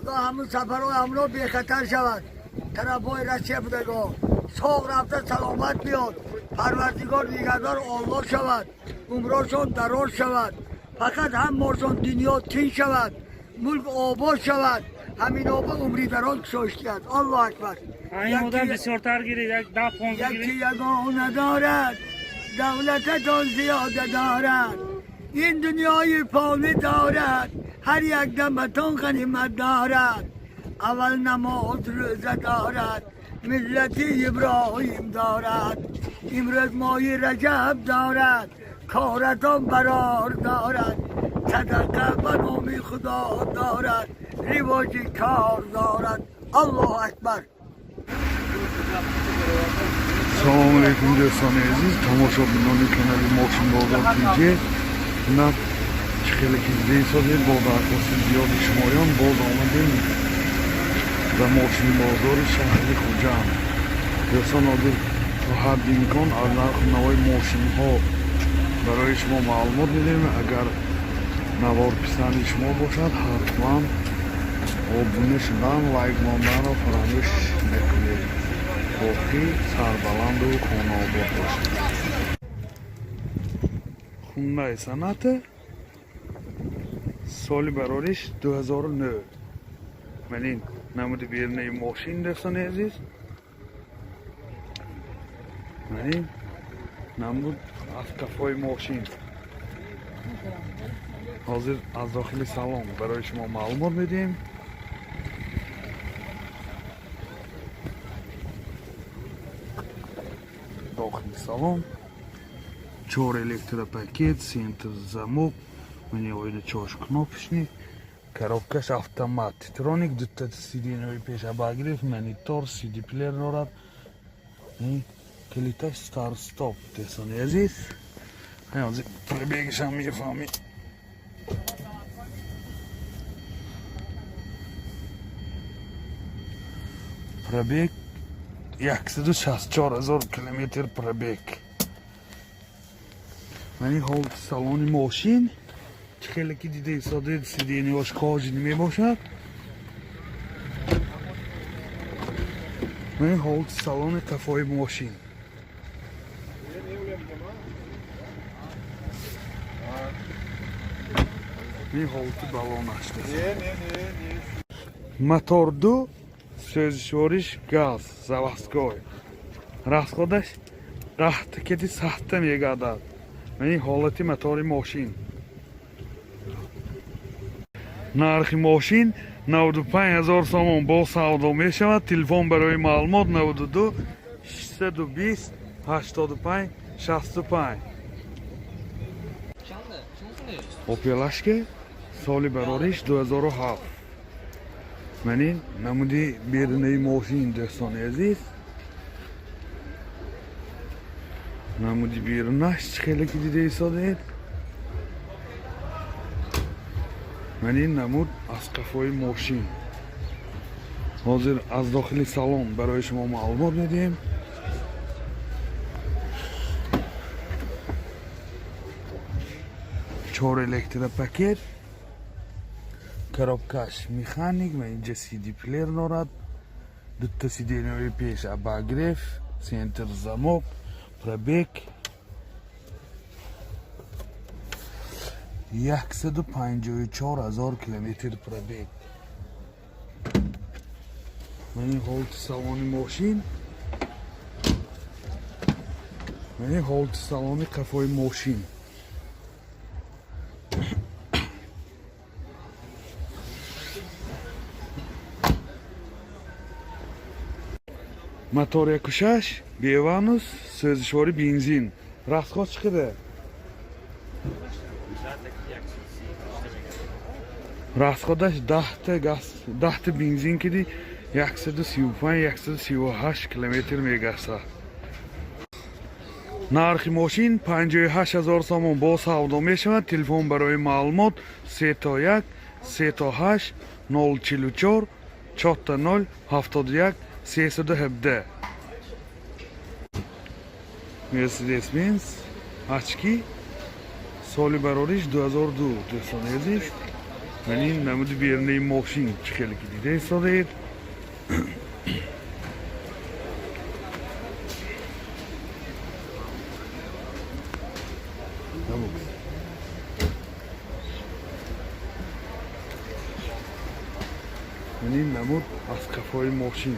خدا همون سفرهای امرو بی خطر شود. طرفای رسیه بودگاه ساق رفته سلامت بیاد. پروردگار نگهدار الله شود. عمرشون دراز شود. فقط هم مرشون دنیا تین شود. ملک آباد شود. همین آباد عمری دراز شاشتید. الله اکبر. این مدام بسیارتر گیرید، یک 10-15 یکی گیرید. یگانه دارد، دولتتان زیاده دارد. این دنیای فانی دارد، هر یک دمتان غنیمت دارد. اول نماز روزه دارد، ملتی ابراهیم دارد. امروز ماه رجب دارد، کارتان برار دارد. صدقه به نام خدا دارد، رواج کار دارد. الله اکبر. Assalomu alaykum do'stlar aziz tomoshabinlarni kanali Motion Bozor TV. Buna chiqiliki deysiz bozor qo'shib ziyoda shumoyon bozordan va Motion Bozor shahri Xo'jam. Do'stlar hozir to har imkon narx navoy moshin ها برای شما معلومات میدیم. اگر نوار پسند شما باشد حتما abone شدن لایک ماندن رو فراموش نکنید. باقی سربلند و خانه‌آباد باشد. خونه صنعت سال برارش 2009. من این نمود بیرنه ماشین دوستان عزیز. من این نمود از کفای ماشین. حاضر از داخل سالن برای شما معلومات میدیم. داخل салон 4 электропакет, центр замок, у него идет чёрный кнопочный, коробкаш автомат, троник, тут сиденье пеш обогрев, монитор, CD плеер дорад и клиташ старт стоп. Тесон здесь. Hozir pробегиш ham мефами. Пробег 164,000 километр пробег. من حال سالن ماشین خیلی که دیده ساده سیدینیاش کاج نمیباشد. من حال سالن کفای ماشین. من حال بالون açtı. Motor 2 Sözüşorish gaz заводской. Расходаш 10 кеди сахта мегадад. Мани ҳолати мотори мошин. Нархи мошин 95000 сомон бо савдо мешавад. Телефон барои маълумот 92 620 85 65. Opel соли барориш 2007. من این نمودی بیرونی ماشین دوستان عزیز. نمودی بیرونش خیلی که دیده ایستاده. من این نمود از کفای ماشین. حاضر از داخل سالن برای شما معلومات میدیم. چهار الکتروپاکت. коробкаш механик, ва инҷа CD плеер дорад, дута сиденияи пеш обогрев, центр замок, пробег 154,000 километр пробег. Мани ҳолати салони мошин. Мани ҳолати салони қафои мошин. Мотор 1.6 беванус сӯзишвори бензин. Расход чӣ қадар? Расходаш 10 та бензин киди 135-138 километр мегашад. нархи мошин 58000 сомон бо савдо мешавад. Телефон барои маълумот 31 38 044 40 71 317. Mercedes-Benz очки соли барориш 2002 دوستان عزیز. این نمود بیرنه ماشین چه خیلی که دیده ایستاده. این نمود از کفای ماشین.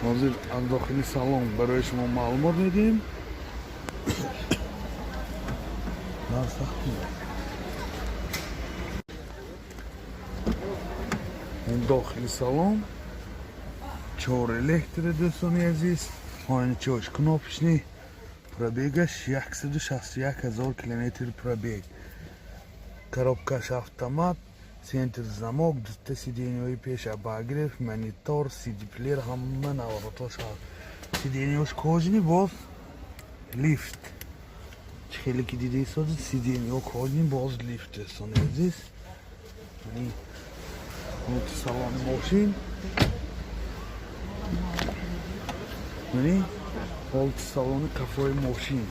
حاضر از داخل سالن برای شما معلومات میدیم. این داخل سالن 4 الکتر دوستان عزیز. پایین چاش کناپشنی пробегаш 161,000 км пробег. Коробкаш автомат, центр замок, дуста сиденьёи пеш обогрев, монитор, CD плеер ҳама наворотош ҳаст. Сиденьёш кожни боз лифт. Чӣ хеле ки дида истода сиденьё кожни боз лифт достони азиз. Ин салони мошин. Ин ҳолати салони кафои мошин.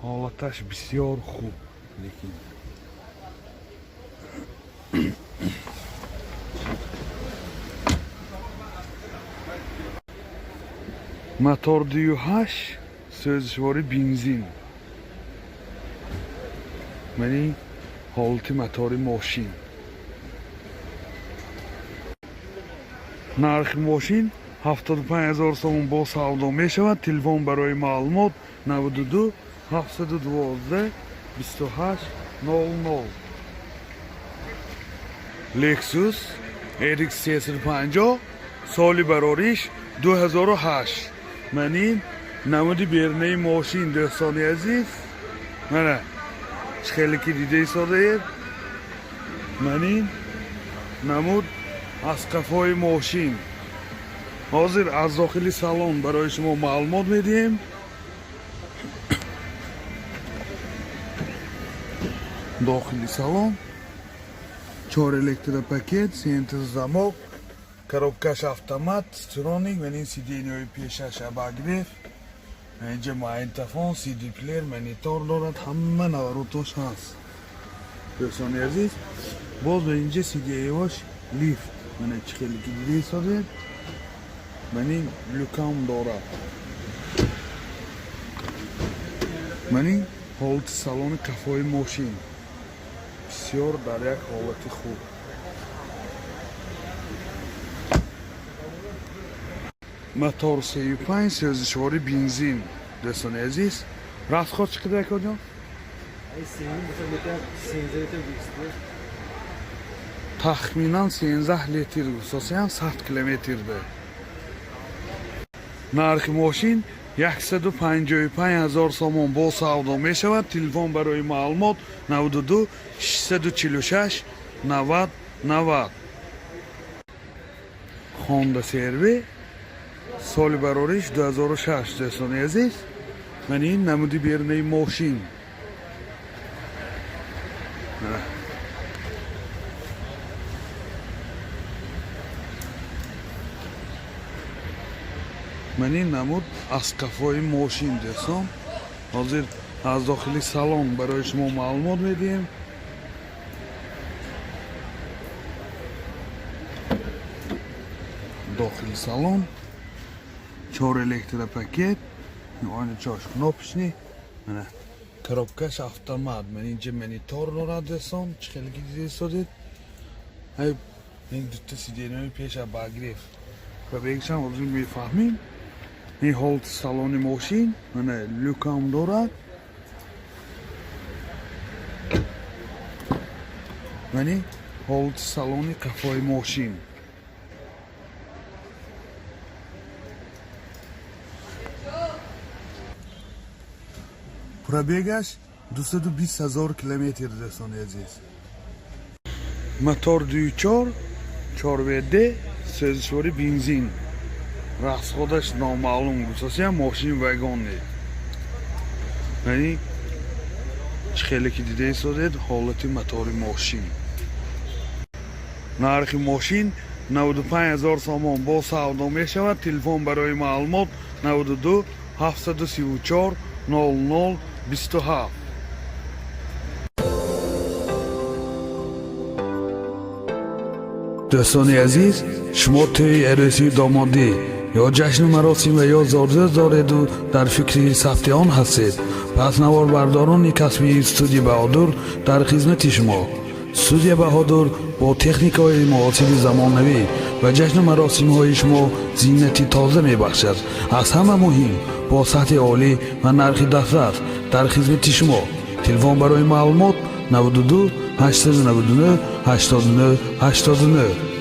ҳолаташ бисёр хуб. Лекин мотор 2.8 сӯзишвори бензин. Мани ҳолати мотори мошин. нархи мошин 75,000 сомон бо савдо мешавад. Телефон барои маълумот 92 712 28 00. Lexus RX 350 соли барориш 2008. Манин намуди бернаи мошин дӯстони азиз. Мана чӣ хеле ки дида истодаед. Манин намуд аз кафои мошин. ҳозир аз дохили салон барои шумо маълумот медиҳем. дохили салон 4 электропакет, центр замок, коробкаш автомат, строник, манин сиденьёи пешаш обогрев, инҷа магнитофон, CD плеер, монитор дорад, ҳама наворотош ҳаст. дӯстони азиз, боз ба инҷа сиденьёш лифт. Мана чӣ хеле ки дида истодед. Манин люкам дорад. Манин ҳолати салони кафои мошин. бисёр дар як ҳолати хуб. мотор 35 сӯзишвори бензин. дӯстони азиз, расход чӣ қадар акоҷон? тахминан 13 литр гусосиам 100 километр да. нархи мошин 155,000 сомон бо савдо мешавад. Телефон барои маълумот 92 646 90 90. Honda CR-V соли барориш 2006 дӯстони азиз. Мани ин намуди бернаи мошин. манин намуд аз кафои мошин дӯстон. ҳозир аз дохили салон барои шумо маълумот медиҳем. дохили салон 4 электропакет, oyna чош кнопочни, мана коробкаш автомат. Ман инҷа монитор дорад дӯстон. чӣ хеле ки дида истодед. ҳай ин дута сиденьёи пеш обогрев. пробегашам ҳозир мефаҳмем. ин ҳолати салони мошин. мана люкам дорад. мани ҳолати салони кафои мошин. пробегаш 220,000 километр дӯстони азиз. мотор 2.4 4WD сӯзишвори бензин. расходаш номаълум гусосиам мошин вагоне. яъни чӣ хеле ки дида истодед ҳолати мотори мошин. нархи мошин 95,000 сомон бо савдо мешавад. телефон барои маълумот 92 734 00 27. دوستان عزیز، شما توی عروسی دامادی یا جشن مراسم و یا زارزه دارید و در فکر ثبت آن هستید، پس نوار برداران کسبی استودیو بهادر در خدمت شما. استودیو بهادر با تکنیک های معاصر زمانوی و جشن مراسم های شما زینتی تازه می بخشد. از همه مهم با سطح عالی و نرخ دسترس در خدمت شما. تلفن برای معلومات 92 899 89 89.